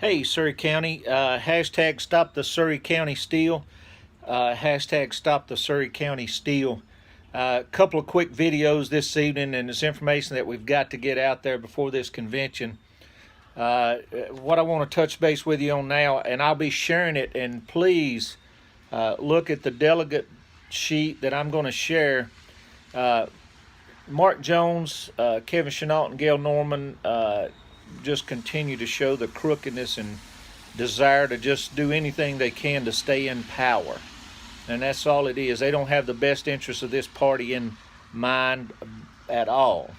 Hey, Surry County, hashtag stop the Surry County steal, hashtag stop the Surry County steal. A couple of quick videos this evening, and it's information that we've got to get out there before this convention. What I want to touch base with you on now, and I'll be sharing it, and please look at the delegate sheet that I'm going to share. Mark Jones, Kevin Chenault, and Gail Norman just continue to show the crookedness and desire to just do anything they can to stay in power. And that's all it is. They don't have the best interests of this party in mind at all.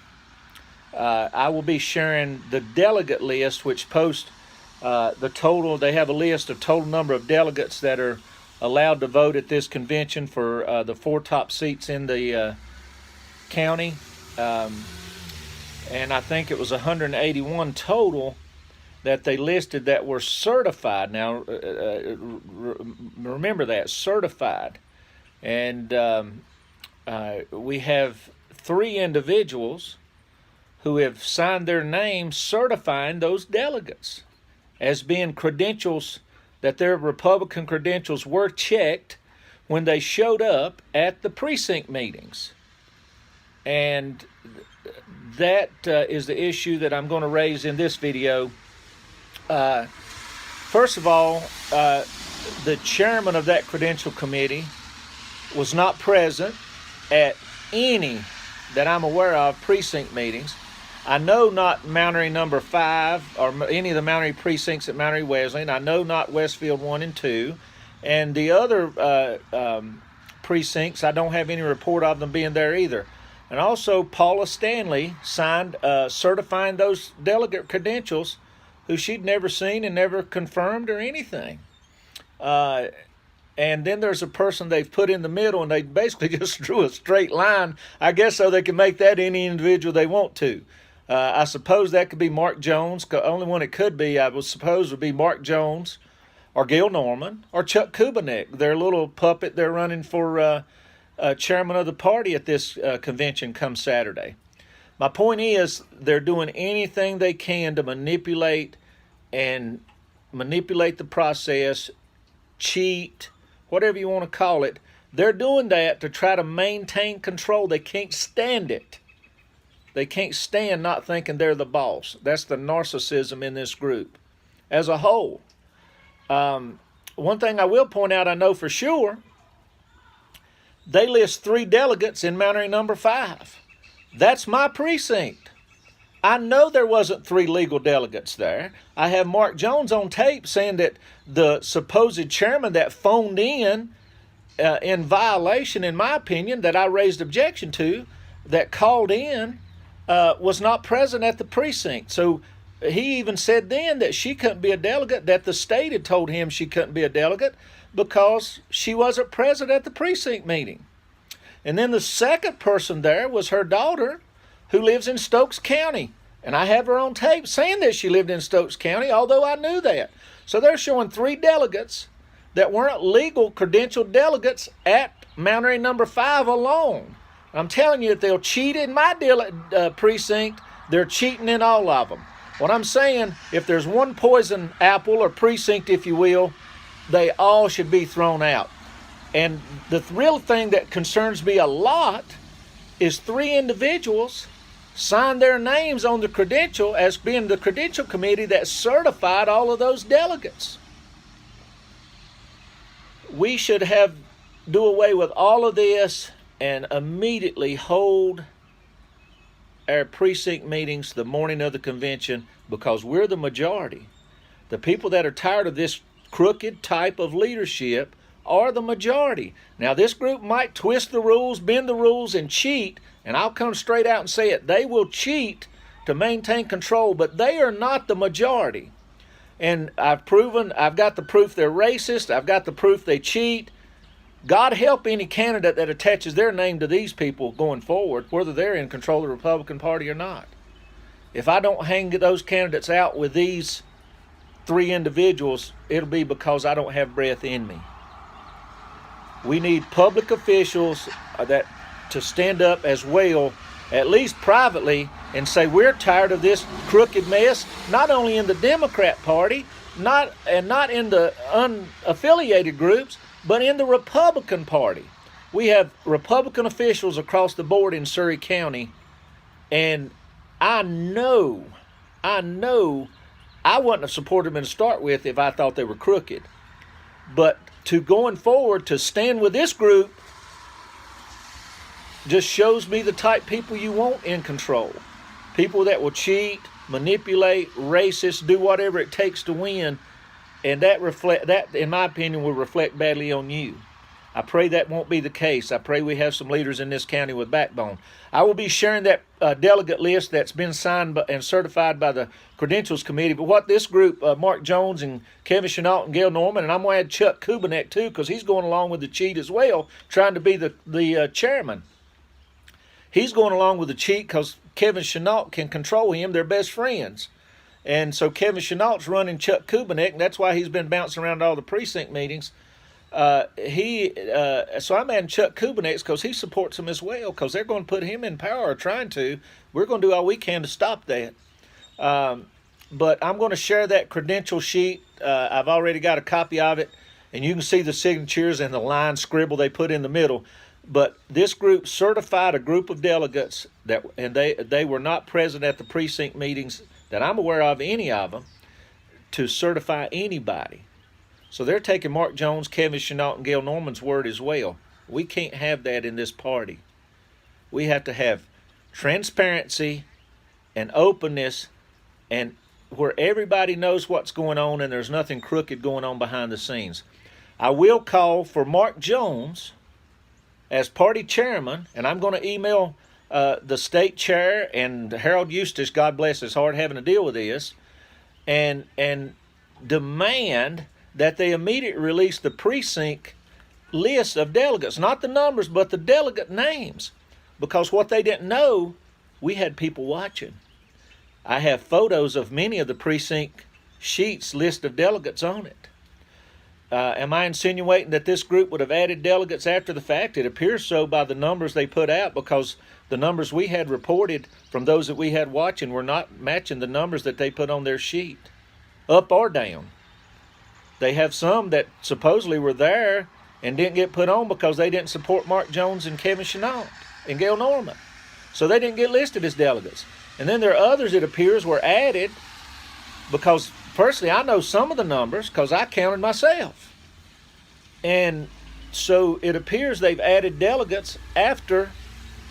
I will be sharing the delegate list, which posts the total. They have a list of total number of delegates that are allowed to vote at this convention for the 4 top seats in the county. And I think it was 181 total that they listed that were certified. Now, remember that, certified. And we have 3 individuals who have signed their names certifying those delegates as being credentials, that their Republican credentials were checked when they showed up at the precinct meetings. And that is the issue that I'm going to raise in this video. First of all, the chairman of that credential committee was not present at any that I'm aware of precinct meetings. I know not Mount Airy number 5 or any of the Mount Airy precincts at Mount Airy Wesleyan. I know not Westfield 1 and 2. And the other precincts, I don't have any report of them being there either. And also, Paula Stanley signed certifying those delegate credentials who she'd never seen and never confirmed or anything. And then there's a person they've put in the middle, and they basically just drew a straight line, I guess, so they can make that any individual they want to. I suppose that could be Mark Jones. The only one it could be, I would suppose, would be Mark Jones or Gail Norman or Chuck Kubanek, their little puppet they're running for chairman of the party at this convention come Saturday. My point is, they're doing anything they can to manipulate the process, cheat, whatever you want to call it. They're doing that to try to maintain control. They can't stand it. They can't stand not thinking they're the boss. That's the narcissism in this group as a whole. One thing I will point out, I know for sure, they list 3 delegates in Mount Airy number 5. That's my precinct. I know there wasn't 3 legal delegates there. I have Mark Jones on tape saying that the supposed chairman that phoned in violation, in my opinion, that I raised objection to, that called in, was not present at the precinct. So he even said then that she couldn't be a delegate, that the state had told him she couldn't be a delegate because she wasn't present at the precinct meeting. And then the second person there was her daughter, who lives in Stokes County. And I have her on tape saying that she lived in Stokes County, although I knew that. So they're showing 3 delegates that weren't legal credentialed delegates at Mount Airy number 5 alone. I'm telling you, if they'll cheat in my precinct, they're cheating in all of them. What I'm saying, if there's one poison apple or precinct, if you will, they all should be thrown out. And the real thing that concerns me a lot is 3 individuals signed their names on the credential as being the credential committee that certified all of those delegates. We should do away with all of this and immediately hold our precinct meetings the morning of the convention, because we're the majority. The people that are tired of this crooked type of leadership are the majority. Now, this group might twist the rules, bend the rules, and cheat, and I'll come straight out and say it. They will cheat to maintain control, but they are not the majority. And I've got the proof they're racist. I've got the proof they cheat. God help any candidate that attaches their name to these people going forward, whether they're in control of the Republican Party or not. If I don't hang those candidates out with these 3 individuals, it'll be because I don't have breath in me. We need public officials to stand up as well at least privately, and say we're tired of this crooked mess, not only in the Democrat Party, not in the unaffiliated groups, but in the Republican Party. We have Republican officials across the board in Surry County, and I know I wouldn't have supported them to start with if I thought they were crooked. But to going forward, to stand with this group, just shows me the type people you want in control. People that will cheat, manipulate, racist, do whatever it takes to win. And that, in my opinion, will reflect badly on you. I pray that won't be the case. I pray we have some leaders in this county with backbone. I will be sharing that delegate list that's been signed and certified by the Credentials Committee. But what this group, Mark Jones and Kevin Chenault and Gail Norman, and I'm going to add Chuck Kubanek too, because he's going along with the cheat as well, trying to be the chairman. He's going along with the cheat because Kevin Chenault can control him. They're best friends. And so Kevin Chenault's running Chuck Kubanek, and that's why he's been bouncing around all the precinct meetings. So I'm adding Chuck Kubanek because he supports him as well, because they're going to put him in power, or trying to. We're going to do all we can to stop that. But I'm going to share that credential sheet. I've already got a copy of it, and you can see the signatures and the line scribble they put in the middle. But this group certified a group of delegates and they were not present at the precinct meetings that I'm aware of, any of them, to certify anybody. So they're taking Mark Jones, Kevin Chenault, and Gail Norman's word as well. We can't have that in this party. We have to have transparency and openness, and where everybody knows what's going on and there's nothing crooked going on behind the scenes. I will call for Mark Jones as party chairman, and I'm going to email the state chair and Harold Eustace, God bless his heart, having to deal with this, and demand that they immediately release the precinct list of delegates, not the numbers, but the delegate names. Because what they didn't know, we had people watching. I have photos of many of the precinct sheets, list of delegates on it. Am I insinuating that this group would have added delegates after the fact? It appears so by the numbers they put out, because the numbers we had reported from those that we had watching were not matching the numbers that they put on their sheet, up or down. They have some that supposedly were there and didn't get put on because they didn't support Mark Jones and Kevin Chenault and Gail Norman. So they didn't get listed as delegates. And then there are others, it appears, were added because, personally, I know some of the numbers because I counted myself. And so it appears they've added delegates after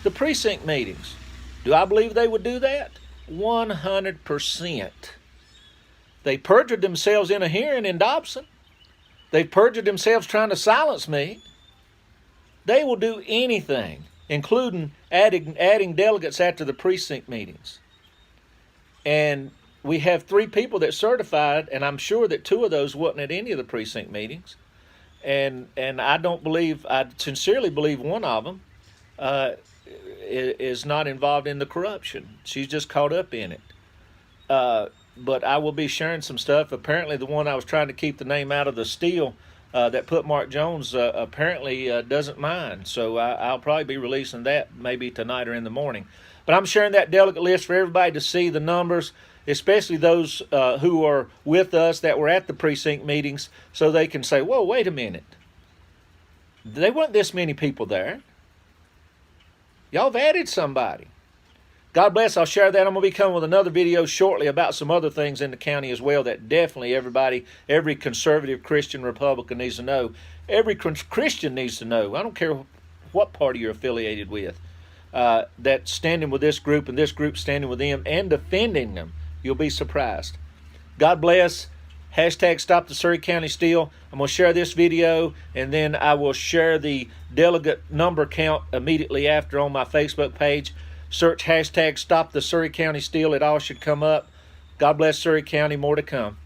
the precinct meetings. Do I believe they would do that? 100%. They perjured themselves in a hearing in Dobson. They perjured themselves trying to silence me. They will do anything, including adding delegates after the precinct meetings. And we have 3 people that certified, and I'm sure that 2 of those wasn't at any of the precinct meetings. And I sincerely believe one of them is not involved in the corruption. She's just caught up in it. But I will be sharing some stuff. Apparently the one I was trying to keep the name out of the steal that put Mark Jones apparently doesn't mind. So I'll probably be releasing that maybe tonight or in the morning. But I'm sharing that delegate list for everybody to see the numbers, especially those who are with us that were at the precinct meetings, so they can say, whoa, wait a minute. There weren't this many people there. Y'all have added somebody. God bless. I'll share that. I'm going to be coming with another video shortly about some other things in the county as well that definitely every conservative Christian Republican needs to know. Every Christian needs to know. I don't care what party you're affiliated with. That standing with this group and this group standing with them and defending them. You'll be surprised. God bless. Hashtag Stop the Surry County Steal. I'm going to share this video, and then I will share the delegate number count immediately after on my Facebook page. Search hashtag Stop the Surry County Steal. It all should come up. God bless Surry County. More to come.